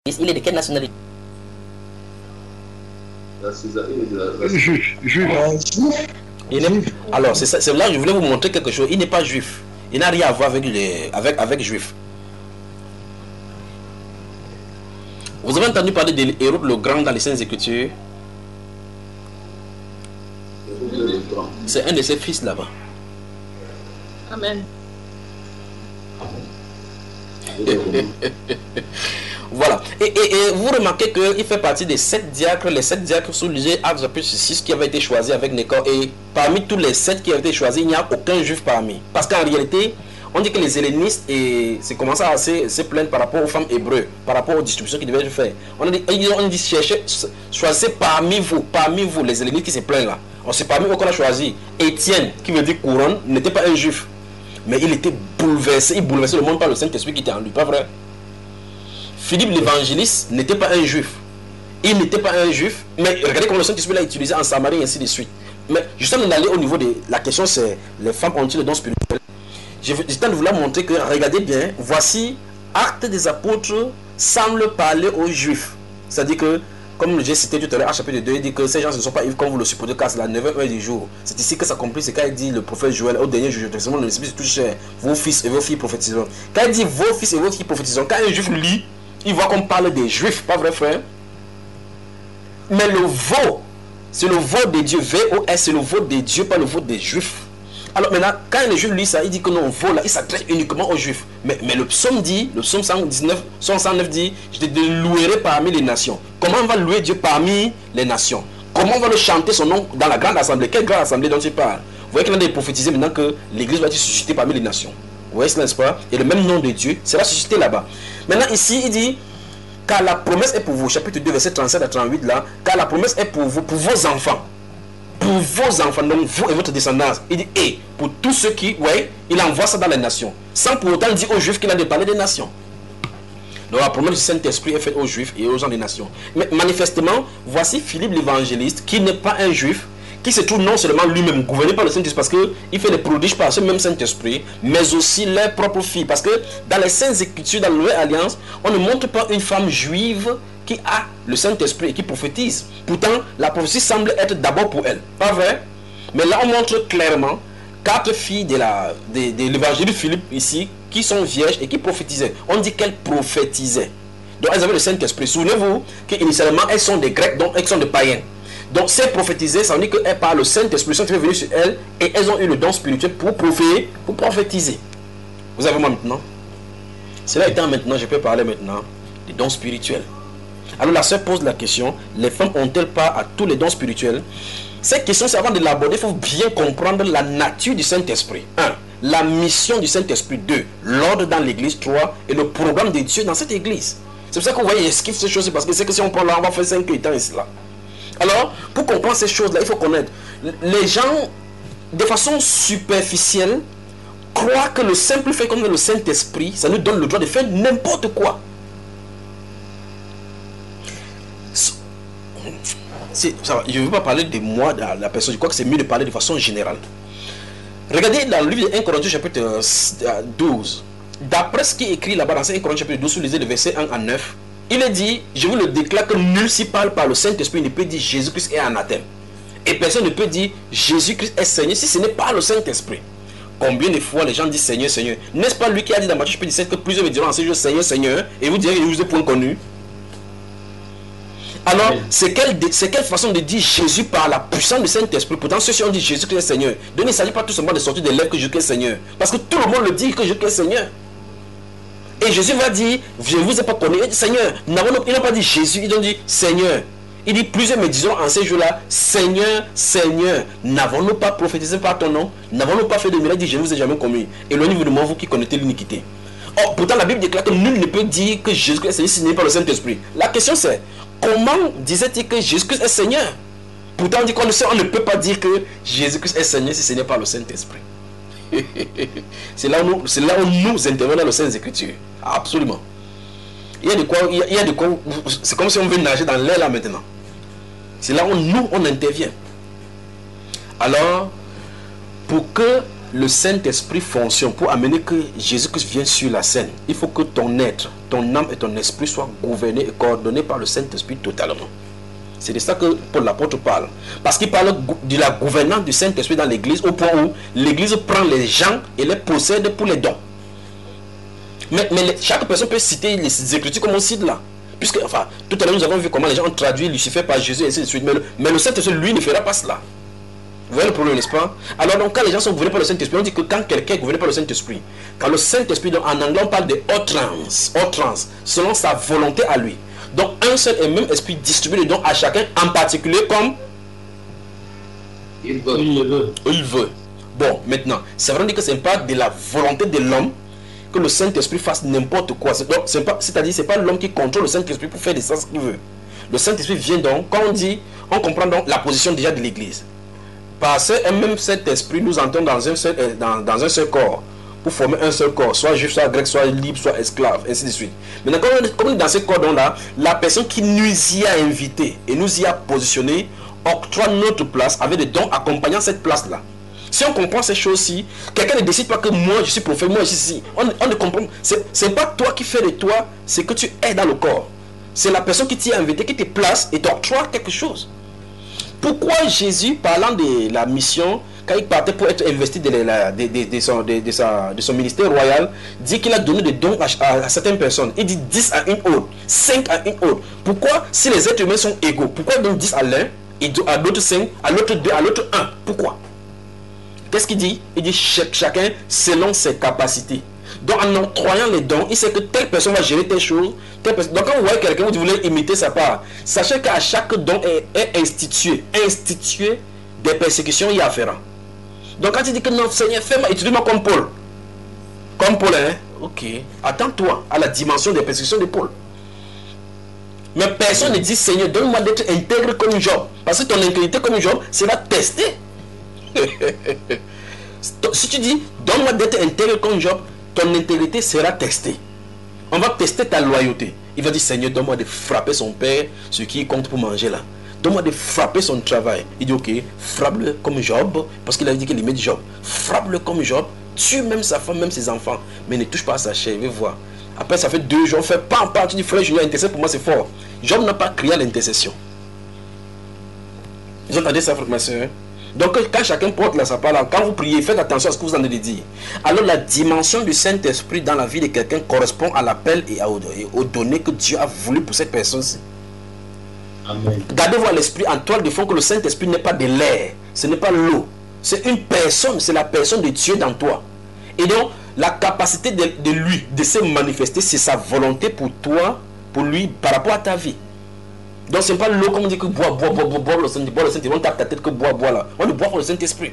il est de quelle nationalité? Juif. Alors, c'est là que je voulais vous montrer quelque chose. Il n'est pas juif. Il n'a rien à voir avec juif. Vous avez entendu parler de Hérode le Grand dans les Saintes Écritures? C'est un de ses fils là-bas. Amen. Voilà. Et vous remarquez qu'il fait partie des 7 diacres. Les 7 diacres sous lisez Actes chapitre 6 qui avaient été choisis avec Nécor. Et parmi tous les 7 qui avaient été choisis, il n'y a aucun juif parmi. Parce qu'en réalité, on dit que les hellénistes c'est commencé à se plaindre par rapport aux femmes hébreux, par rapport aux distributions qu'ils devaient faire. On dit cherchez, choisissez parmi vous, les hellénistes qui se plaignent là. On sait parmi eux qu'on a choisi Étienne, qui veut dire couronne, n'était pas un juif. Mais il était bouleversé, il bouleversait le monde par le Saint-Esprit qui était en lui, pas vrai? Philippe l'évangéliste n'était pas un juif. Il n'était pas un juif, mais regardez comment le Saint-Esprit l'a utilisé en Samarie et ainsi de suite. Mais justement d'aller au niveau de la question, c'est les femmes ont-ils le don spirituel? J'étais de vous la montrer que, regardez bien, voici, Actes des apôtres semble parler aux juifs. C'est-à-dire que, comme j'ai cité tout à l'heure, à chapitre 2, il dit que ces gens ne sont pas ivres comme vous le supposez, car c'est la 9e heure du jour. C'est ici que ça s'accomplit, c'est quand il dit le prophète Joël, au dernier jour, le Esprit se touche, vos fils et vos filles prophétiseront. Quand il dit vos fils et vos filles prophétiseront, quand un juif lit, il voit qu'on parle des juifs, pas vrai frère? Mais le veau, c'est le veau de Dieu, V-O-S, c'est le veau de Dieu, pas le veau des juifs. Alors maintenant, quand les juifs lisent ça, il dit que non, veau là, il s'adresse uniquement aux juifs. Mais le psaume dit, le psaume 109 dit, je te louerai parmi les nations. Comment on va louer Dieu parmi les nations? Comment on va le chanter son nom dans la grande assemblée? Quelle grande assemblée dont il parle? Vous voyez qu'il a prophétisé maintenant que l'église va être suscitée parmi les nations. Vous voyez cela, n'est-ce pas? Et le même nom de Dieu sera suscité là-bas. Maintenant ici, il dit, car la promesse est pour vous, chapitre 2, verset 37 à 38 là, car la promesse est pour vous, pour vos enfants. Pour vos enfants, donc vous et votre descendance. Il dit, et pour tous ceux qui, ouais, il envoie ça dans les nations. Sans pour autant dire aux juifs qu'il a de parler des nations. Donc la promesse du Saint-Esprit est faite aux juifs et aux gens des nations. Mais manifestement, voici Philippe l'évangéliste, qui n'est pas un juif, qui se trouve non seulement lui-même gouverné par le Saint-Esprit, parce qu'il fait des prodiges par ce même Saint-Esprit, mais aussi leurs propres filles. Parce que dans les Saintes Écritures, dans la Nouvelle Alliance, on ne montre pas une femme juive qui a le Saint-Esprit et qui prophétise. Pourtant, la prophétie semble être d'abord pour elle. Pas vrai? Mais là, on montre clairement 4 filles de l'évangile de Philippe ici, qui sont vierges et qui prophétisaient. On dit qu'elles prophétisaient. Donc, elles avaient le Saint-Esprit. Souvenez-vous qu'initialement, elles sont des Grecs, donc elles sont des païens. Donc, c'est prophétiser, ça veut dire qu'elles parlent le Saint-Esprit. Le Saint-Esprit est venu sur elles et elles ont eu le don spirituel pour prophétiser. Vous avez moi maintenant? Cela étant maintenant, je peux parler maintenant des dons spirituels. Alors la sœur pose la question, les femmes ont-elles pas à tous les dons spirituels? Cette question, c'est avant de l'aborder, il faut bien comprendre la nature du Saint-Esprit. 1. La mission du Saint-Esprit. 2. L'ordre dans l'église. 3. Et le programme de Dieu dans cette église. C'est pour ça que vous voyez, esquive ces choses, parce que c'est que si on prend là, on va faire 5 temps et cela. Alors, pour comprendre ces choses-là, il faut connaître. Les gens, de façon superficielle, croient que le simple fait comme le Saint-Esprit, ça nous donne le droit de faire n'importe quoi. Je ne veux pas parler de moi, de la personne. Je crois que c'est mieux de parler de façon générale. Regardez dans le livre de 1 Corinthiens chapitre 12. D'après ce qui est écrit là-bas dans 1 Corinthiens chapitre 12, vous lisez le verset 1 à 9. Il est dit, je vous le déclare, que nul s'y parle par le Saint-Esprit ne peut dire Jésus-Christ est anathème. Et personne ne peut dire Jésus-Christ est Seigneur si ce n'est pas le Saint-Esprit. Combien de fois les gens disent Seigneur, Seigneur? N'est-ce pas lui qui a dit dans Matthieu chapitre 17 que plusieurs me diront en ces jours Seigneur, Seigneur, et vous direz que je vous ai point connu? Alors, c'est quelle façon de dire Jésus par la puissance du Saint-Esprit? Pourtant, ceux-ci ont dit Jésus-Christ est Seigneur. Donc, il ne s'agit pas tout simplement de sortir des lèvres que Jésus-Christ est Seigneur. Parce que tout le monde le dit que Jésus-Christ est Seigneur. Et Jésus va dire, je ne vous ai pas connu. Il dit, Seigneur, ils n'ont pas dit Jésus, ils ont dit Seigneur. Il dit, plusieurs me diront en ces jours-là, Seigneur, Seigneur, n'avons-nous pas prophétisé par ton nom? N'avons-nous pas fait de miracles? Il dit, je ne vous ai jamais commis. Éloignez-vous de moi, vous qui connaissez l'iniquité. Or, pourtant, la Bible déclare que nul ne peut dire que Jésus-Christ est Seigneur si ce n'est pas le Saint-Esprit. La question c'est, comment disait-il que Jésus-Christ est Seigneur? Pourtant, on dit qu'on ne peut pas dire que Jésus-Christ est Seigneur si ce n'est pas le Saint-Esprit. C'est là où nous intervenons dans le Saint Écriture. Absolument. Il y a de quoi, c'est comme si on veut nager dans l'air là maintenant. C'est là où nous, on intervient. Alors, pour que le Saint-Esprit fonctionne, pour amener que Jésus-Christ vienne sur la scène, il faut que ton être, ton âme et ton esprit soient gouvernés et coordonnés par le Saint-Esprit totalement. C'est de ça que Paul l'apôtre parle. Parce qu'il parle de la gouvernance du Saint-Esprit dans l'église, au point où l'église prend les gens et les possède pour les dons. Mais chaque personne peut citer les Écritures comme on cite là. Puisque, enfin, tout à l'heure nous avons vu comment les gens ont traduit Lucifer par Jésus et ainsi de suite. Mais le Saint-Esprit, lui, ne fera pas cela. Vous voyez le problème, n'est-ce pas? Alors donc, quand les gens sont gouvernés par le Saint-Esprit, on dit que quand quelqu'un est gouverné par le Saint-Esprit, quand le Saint-Esprit, en anglais on parle de utterance, selon sa volonté à lui. Donc un seul et même esprit distribue les dons à chacun en particulier comme il veut. Bon, maintenant, c'est vrai que ce n'est pas de la volonté de l'homme que le Saint-Esprit fasse n'importe quoi. C'est-à-dire c'est pas l'homme qui contrôle le Saint-Esprit pour faire de ça ce qu'il veut. Le Saint-Esprit vient donc, quand on dit, on comprend donc la position déjà de l'Église. Parce que même cet esprit nous entend dans un seul corps, pour former un seul corps, soit juif, soit grec, soit libre, soit esclave, ainsi de suite. Maintenant, comme on est dans ce corps-là, la personne qui nous y a invités et nous y a positionnés octroie notre place avec des dons accompagnant cette place-là. Si on comprend ces choses-ci, quelqu'un ne décide pas que moi je suis prophète, moi je suis ici. On ne comprend. C'est pas toi qui fais de toi ce que tu es dans le corps. C'est la personne qui t'y a invité, qui te place et t'octroie quelque chose. Pourquoi Jésus, parlant de la mission, quand il partait pour être investi de son ministère royal, dit qu'il a donné des dons à certaines personnes? Il dit 10 à une autre, 5 à une autre. Pourquoi, si les êtres humains sont égaux, pourquoi il donne 10 à l'un, à l'autre 5, à l'autre 2, à l'autre 1? Pourquoi? Qu'est-ce qu'il dit? Il dit chacun selon ses capacités. Donc en octroyant les dons, il sait que telle personne va gérer telle chose. Donc quand vous voyez quelqu'un, vous voulez imiter sa part, sachez qu'à chaque don est institué des persécutions y afférentes. Donc quand il dit que non, Seigneur, fais-moi, utilise-moi comme Paul. Comme Paul, hein? Ok. Attends-toi à la dimension des persécutions de Paul. Mais personne ne dit, Seigneur, donne-moi d'être intègre comme Job. Parce que ton intégrité comme Job sera testée. Si tu dis, donne-moi d'être intègre comme Job, ton intégrité sera testée. On va tester ta loyauté. Il va dire, Seigneur, donne-moi de frapper son père, ce qui compte pour manger là. Donne-moi de frapper son travail. Il dit, ok, frappe-le comme Job, parce qu'il a dit qu'il aimait Job. Frappe-le comme Job, tue même sa femme, même ses enfants, mais ne touche pas à sa chair. Il va voir. Après, ça fait 2 jours, on fait pas en part. Tu dis, frère Julien, intercède pour moi, c'est fort. Job n'a pas crié à l'intercession. Vous entendez ça, frère, ma soeur? Donc, quand chacun porte sa parole, quand vous priez, faites attention à ce que vous en allez dire. Alors, la dimension du Saint-Esprit dans la vie de quelqu'un correspond à l'appel et aux données que Dieu a voulu pour cette personne-ci. Amen. Gardez-vous à l'esprit en toile de fond que le Saint-Esprit n'est pas de l'air, ce n'est pas l'eau. C'est une personne, c'est la personne de Dieu dans toi. Et donc, la capacité de lui, de se manifester, c'est sa volonté pour toi, pour lui, par rapport à ta vie. Donc c'est pas l'eau comme on dit que bois le Saint-Esprit, on tape ta tête que bois là. On ne boit pour le Saint-Esprit.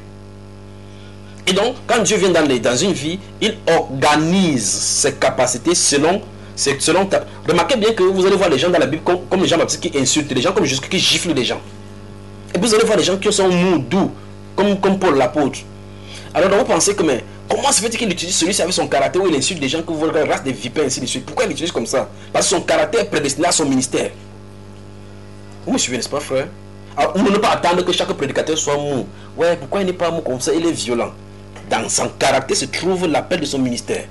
Et donc, quand Dieu vient dans une vie, il organise ses capacités selon ta... Remarquez bien que vous allez voir les gens dans la Bible comme les gens baptistes qui insultent les gens, comme Jésus qui giflent les gens. Et puis vous allez voir les gens qui sont mous, doux, comme Paul l'apôtre. Alors donc, vous pensez que, mais comment se fait-il qu'il utilise celui-ci avec son caractère où il insulte des gens que vous voyez race des vipères ainsi de suite? Pourquoi il l'utilise comme ça? Parce que son caractère est prédestiné à son ministère. Vous me suivez, n'est-ce pas, frère? Alors, on ne peut pas attendre que chaque prédicateur soit mou. Ouais, pourquoi il n'est pas mou comme ça? Il est violent. Dans son caractère se trouve l'appel de son ministère.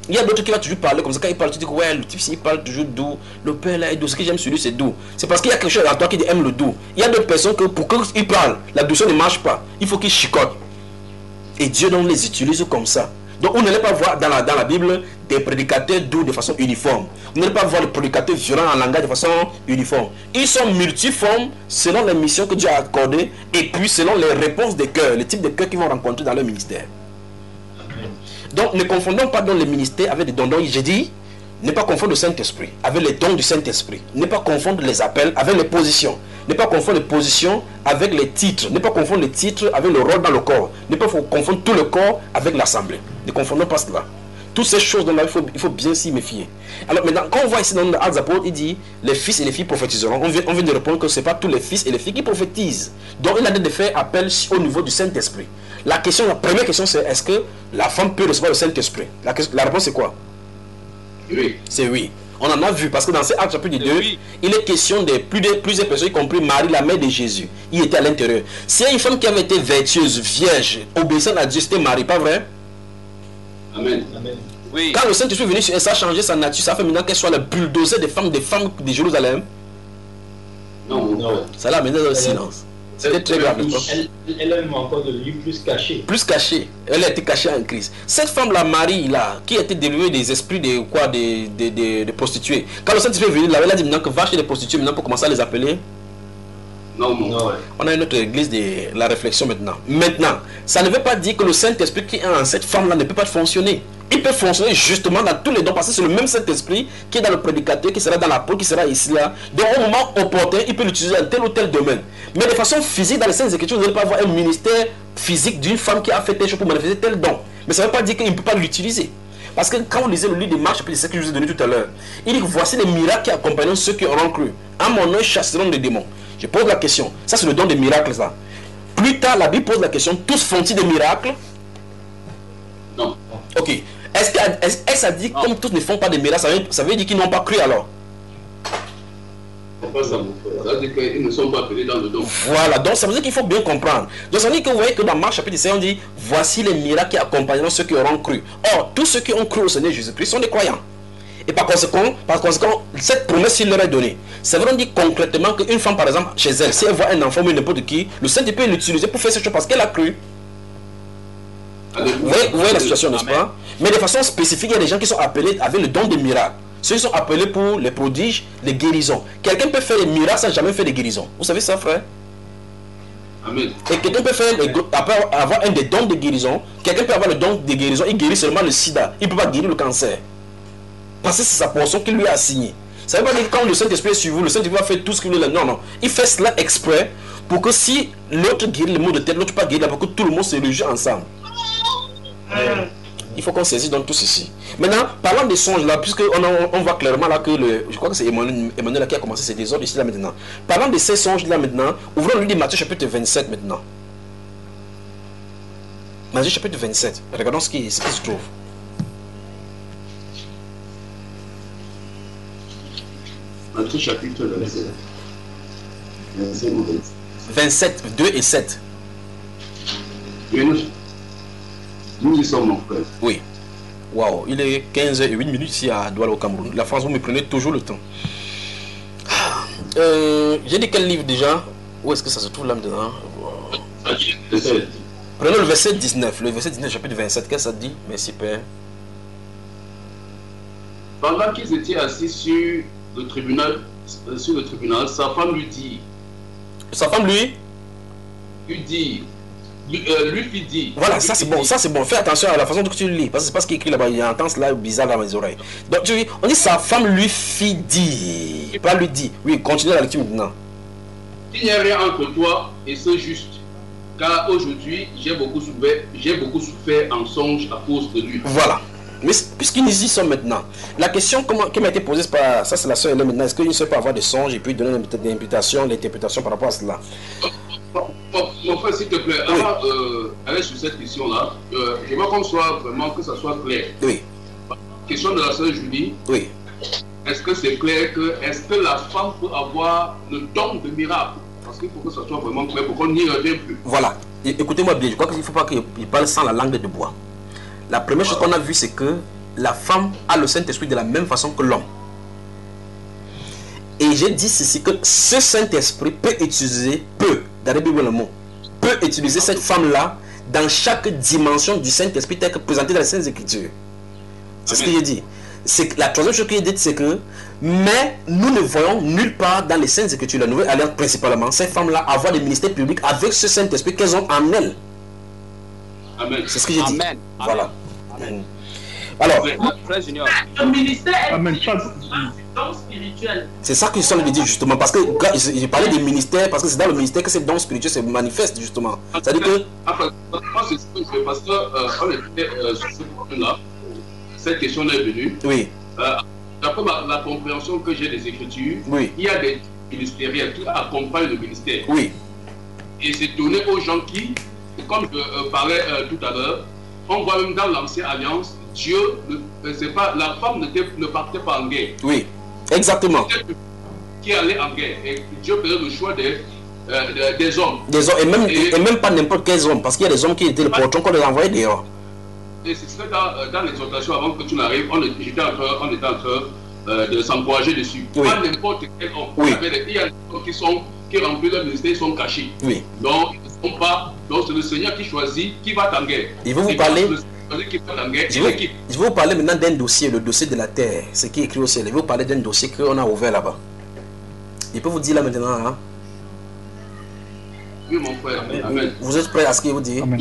Il y a d'autres qui vont toujours parler comme ça. Quand il parle, tu dis que ouais, le type, il parle toujours doux. Le père là est doux. Ce que j'aime sur lui, c'est doux. C'est parce qu'il y a quelque chose en toi qui aime le doux. Il y a d'autres personnes que pour qu'ils parlent, la douceur ne marche pas. Il faut qu'ils chicotent. Et Dieu donc les utilise comme ça. Donc on n'allait pas voir dans la Bible des prédicateurs doux de façon uniforme. On n'allait pas voir les prédicateurs violents en langage de façon uniforme. Ils sont multiformes selon les missions que Dieu a accordées et puis selon les réponses des cœurs, les types de cœurs qu'ils vont rencontrer dans leur ministère. Amen. Donc ne confondons pas dans les ministères avec des dons. Donc j'ai dit, ne pas confondre le Saint-Esprit avec les dons du Saint-Esprit. Ne pas confondre les appels avec les positions. Ne pas confondre les positions avec les titres. Ne pas confondre les titres avec le rôle dans le corps. Ne pas confondre tout le corps avec l'assemblée. Ne confondons pas cela. Toutes ces choses, il faut bien s'y méfier. Alors maintenant, quand on voit ici dans les Actes des Apôtres, il dit les fils et les filles prophétiseront. On vient de répondre que ce n'est pas tous les fils et les filles qui prophétisent. Donc il a dit de faire appel au niveau du Saint-Esprit. La première question c'est est-ce que la femme peut recevoir le Saint-Esprit? La réponse c'est quoi? Oui. C'est oui. On en a vu parce que dans ces Actes chapitre 2, il est question de plusieurs personnes, y compris Marie, la mère de Jésus. Il était à l'intérieur. C'est une femme qui avait été vertueuse, vierge, obéissante à Dieu, c'était Marie, pas vrai? Amen. Amen. Oui. Quand le Saint-Esprit est venu sur elle, ça a changé sa nature, ça a fait maintenant qu'elle soit le bulldozer des femmes de Jérusalem. Non. Ça l'a amené dans le silence. C'était très grave. Elle a même encore de lui plus caché. Plus cachée. Elle a été cachée en Christ. Cette femme-là, Marie, là, qui était délivrée des esprits de prostituées. Quand le Saint-Esprit est venu, là, elle a dit maintenant que va chez les prostituées maintenant pour commencer à les appeler. Non. On a une autre église de la réflexion maintenant. Maintenant, ça ne veut pas dire que le Saint-Esprit qui est en cette femme-là ne peut pas fonctionner. Il peut fonctionner justement dans tous les dons parce que c'est le même Saint-Esprit qui est dans le prédicateur, qui sera dans l'apôtre, qui sera ici là. Donc au moment opportun, il peut l'utiliser dans tel ou tel domaine. Mais de façon physique, dans les Saintes Écritures, vous n'allez pas avoir un ministère physique d'une femme qui a fait telle chose pour manifester tel don. Mais ça ne veut pas dire qu'il ne peut pas l'utiliser. Parce que quand on lisait le livre de Marc, chapitre 7 que je vous ai donné tout à l'heure, il dit que voici les miracles qui accompagnent ceux qui auront cru. À mon nom, ils chasseront des démons. Je pose la question. Ça, c'est le don des miracles, ça. Plus tard, la Bible pose la question, tous font-ils des miracles? Non. Ok. Est-ce que ça dit comme tous ne font pas des miracles, ça veut dire qu'ils n'ont pas cru alors? C'est pas ça, mon frère. Ça veut dire qu'ils ne sont pas appelés dans le don. Voilà, donc ça veut dire qu'il faut bien comprendre. Donc ça veut dire que vous voyez que dans Marc chapitre 7, on dit voici les miracles qui accompagneront ceux qui auront cru. Or, tous ceux qui ont cru au Seigneur Jésus-Christ sont des croyants. Et par conséquent, cette promesse, il leur est donnée. Ça veut dire concrètement qu'une femme, par exemple, chez elle, si elle voit un enfant ou n'importe qui, le Saint-Esprit peut l'utiliser pour faire cette chose parce qu'elle a cru. Vous voyez la situation, n'est-ce pas? Mais de façon spécifique, il y a des gens qui sont appelés avec le don des miracles. Ceux qui sont appelés pour les prodiges, les guérisons. Quelqu'un peut faire des miracles sans jamais faire des guérisons. Vous savez ça, frère? Amen. Et quelqu'un peut faire avoir un des dons de guérison. Quelqu'un peut avoir le don de guérison. Il guérit seulement le sida. Il ne peut pas guérir le cancer. Parce que c'est sa portion qu'il lui a assignée. Ça veut pas dire que quand le Saint-Esprit est sur vous, le Saint-Esprit va faire tout ce qu'il veut. Non. Il fait cela exprès pour que si l'autre guérit le mot de tête, l'autre pas guérir, pour que tout le monde se réjouisse ensemble. Il faut qu'on saisisse dans tout ceci. Maintenant, parlant des songes là, puisque on voit clairement là que je crois que c'est Emmanuel qui a commencé ces désordres ici là maintenant. Parlant de ces songes là maintenant, ouvrons le livre de Matthieu chapitre 27 maintenant. Matthieu chapitre 27. Regardons ce qui se trouve. Matthieu chapitre 27, 2 et 7. Nous y sommes, mon frère. Oui. Waouh, il est 15h08 ici à Douala au Cameroun. La France, vous me prenez toujours le temps. J'ai dit quel livre déjà? Où est-ce que ça se trouve là maintenant? Prenons le verset 19. Le verset 19, chapitre 27. Qu'est-ce que ça dit? Merci, Père. Pendant qu'ils étaient assis sur le tribunal, sa femme lui dit. Sa femme lui fit dire. Voilà, ça c'est bon, Fais attention à la façon dont tu lis, parce que c'est pas ce qui est écrit là-bas, il y a un temps là bizarre dans mes oreilles. Donc on dit sa femme lui fit dire, pas lui dit. Oui, continue la lecture maintenant. Il n'y a rien entre toi et ce juste, car aujourd'hui j'ai beaucoup souffert en songe à cause de lui. Voilà. Mais puisqu'ils y sont maintenant, la question qui m'a été posée, ça c'est la soeur Hélène maintenant, est-ce qu'il ne sait pas avoir des songes et puis donner l'interprétation par rapport à cela? Mon frère, s'il te plaît, avant d'aller sur cette question-là, je veux qu'on soit vraiment, que ça soit clair. Oui. Question de la sœur Julie. Oui. Est-ce que c'est clair est-ce que la femme peut avoir le don de miracle? Parce qu'il faut que ça soit vraiment clair pour qu'on n'y revienne plus. Voilà. Écoutez-moi bien, je crois qu'il ne faut pas qu'il parle sans la langue de bois. La première chose qu'on a vue, c'est que la femme a le Saint-Esprit de la même façon que l'homme. Et j'ai dit ceci, que ce Saint-Esprit peut utiliser cette femme-là dans chaque dimension du Saint-Esprit tel que présenté dans les Saintes Écritures. C'est ce que j'ai dit. La troisième chose que j'ai dit, c'est que mais nous ne voyons nulle part dans les Saintes Écritures, la Nouvelle Alliance principalement, ces femmes-là avoir des ministères publics avec ce Saint-Esprit qu'elles ont en elles. Amen. C'est ce que j'ai dit. Amen. Voilà. Amen. Alors, le ministère est don spirituel. C'est ça que je suis en train de dire justement, parce que j'ai parlé des ministères, parce que c'est dans le ministère que ces dons spirituels se manifestent justement. C'est-à-dire que... Parce qu'on était sur ce point-là, cette question est venue. Oui. D'après la compréhension que j'ai des Écritures, oui, il y a des ministériels qui accompagnent le ministère. Oui. Et c'est donné aux gens qui, comme je parlais tout à l'heure, on voit même dans l'Ancienne Alliance, Dieu, la femme ne partait pas en guerre. Oui, exactement. Qui allait en guerre. Et Dieu faisait le choix des hommes. Des hommes, et même pas n'importe quels hommes, parce qu'il y a des hommes qui étaient le portron qu'on les envoyait dehors. et ce serait dans l'exhortation avant que tu n'arrives, on était en train de s'encourager dessus. Oui. Pas n'importe quel homme. Oui. Il y a des hommes qui remplissent leur ministère, ils sont cachés. Oui. Donc, ils ne sont pas. Donc, c'est le Seigneur qui choisit qui va en guerre. Il veut vous parler. Je vais vous parler maintenant d'un dossier, le dossier de la terre, ce qui est écrit au ciel. Je vais vous parler d'un dossier qu'on a ouvert là-bas. Il peut vous dire là maintenant. Hein? Oui, mon frère. Amen. Vous êtes prêts à ce qu'il vous dit? Amen.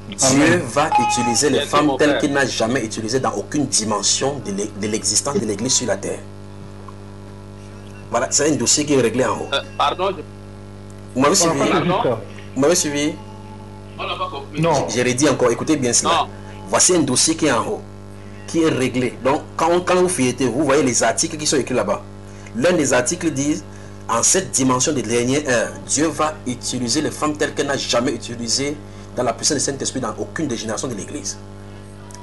Dieu va utiliser les femmes telles qu'il n'a jamais utilisées dans aucune dimension de l'existence de l'Église sur la terre. Voilà, c'est un dossier qui est réglé en haut. Pardon. Vous m'avez suivi? Vous m'avez suivi? On n'a pas compris. Non. J'ai redit encore, écoutez bien cela. Non. Voici un dossier qui est en haut, qui est réglé. Donc, quand vous feuilletez, vous voyez les articles qui sont écrits là-bas. L'un des articles dit, en cette dimension des dernières heures, Dieu va utiliser les femmes telles qu'elle n'a jamais utilisées dans la puissance du Saint-Esprit dans aucune des générations de l'Église.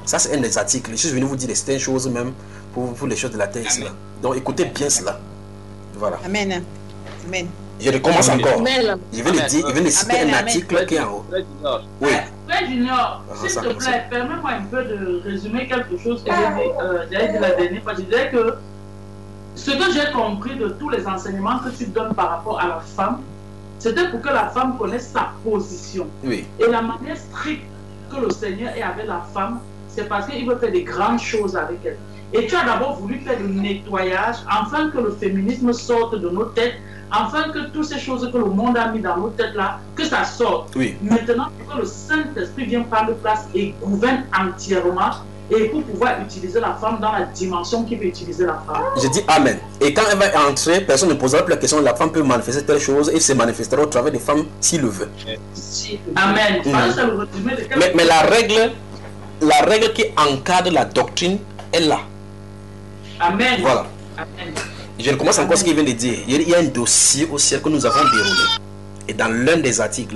Ça, c'est un des articles. Je suis venu vous dire certaines choses même pour les choses de la terre. Cela. Donc, écoutez bien cela. Voilà. Amen. Amen. Je recommence encore. Amen. Je vais le dire, je vais le citer un article qui est en haut. Oui. Frère Junior, s'il ça te comme ça. plaît, permets-moi un peu de résumer quelque chose que j'avais dit la dernière fois. Je disais que ce que j'ai compris de tous les enseignements que tu donnes par rapport à la femme, c'était pour que la femme connaisse sa position. Oui. Et la manière stricte que le Seigneur est avec la femme, c'est parce qu'il veut faire des grandes choses avec elle. Et tu as d'abord voulu faire le nettoyage afin que le féminisme sorte de nos têtes, afin que toutes ces choses que le monde a mis dans nos têtes là, que ça sorte. Oui. Maintenant, que le Saint-Esprit vienne prendre place et gouverne entièrement, et pour pouvoir utiliser la femme dans la dimension qu'il veut utiliser la femme. Je dis Amen. Et quand elle va entrer, personne ne posera plus la question. La femme peut manifester telle chose et se manifestera au travers des femmes s'il le veut. Amen. Ça, le résumé de Mais la règle qui encadre la doctrine est là. Amen. Voilà. Amen. Je recommence encore ce qu'il vient de dire. Il y a un dossier au ciel que nous avons déroulé. Et dans l'un des articles,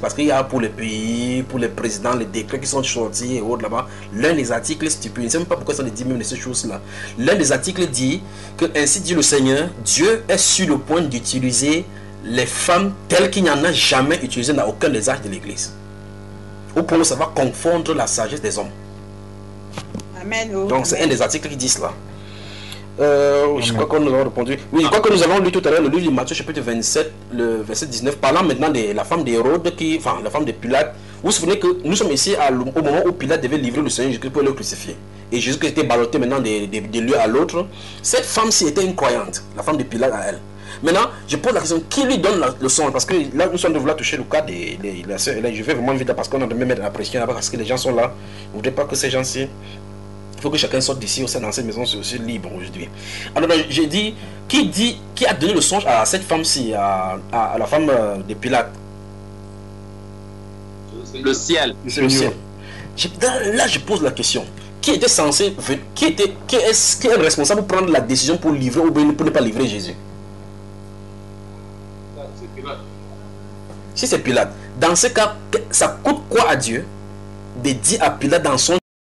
parce qu'il y a pour les pays, pour les présidents, les décrets qui sont sortis et autres là-bas, l'un des articles stipule, je ne sais même pas pourquoi ça dit même de ces choses-là. L'un des articles dit que ainsi dit le Seigneur, Dieu est sur le point d'utiliser les femmes telles qu'il n'y en a jamais utilisées dans aucun des âges de l'Église. Au point où ça va confondre la sagesse des hommes. Amen. Donc c'est un des articles qui dit cela. Je crois que nous avons répondu. Oui, je crois que nous avons lu tout à l'heure le livre de Matthieu chapitre 27, le verset 19, parlant maintenant de la femme d'Hérode, enfin la femme de Pilate. Vous vous souvenez que nous sommes ici au moment où Pilate devait livrer le Seigneur Jésus pour le crucifier. Et Jésus était ballotté maintenant de lieu à l'autre. Cette femme-ci était une croyante, la femme de Pilate à elle. Maintenant, je pose la question, qui lui donne le songe? Parce que là, nous sommes de vouloir toucher le cas de la sœur. Là, je vais vraiment vite parce qu'on a de me mettre la pression là-bas parce que les gens sont là. Vous ne voudrez pas que ces gens-ci... Il faut que chacun sorte d'ici, au sein dans cette maison, c'est aussi libre aujourd'hui. Alors, j'ai dit, qui a donné le songe à cette femme-ci, à la femme de Pilate? Le ciel. C'est le ciel. Là, je pose la question. Qui était censé, qui est responsable pour prendre la décision pour livrer ou bien pour ne pas livrer Jésus? Si c'est Pilate, dans ce cas, ça coûte quoi à Dieu de dire à Pilate dans son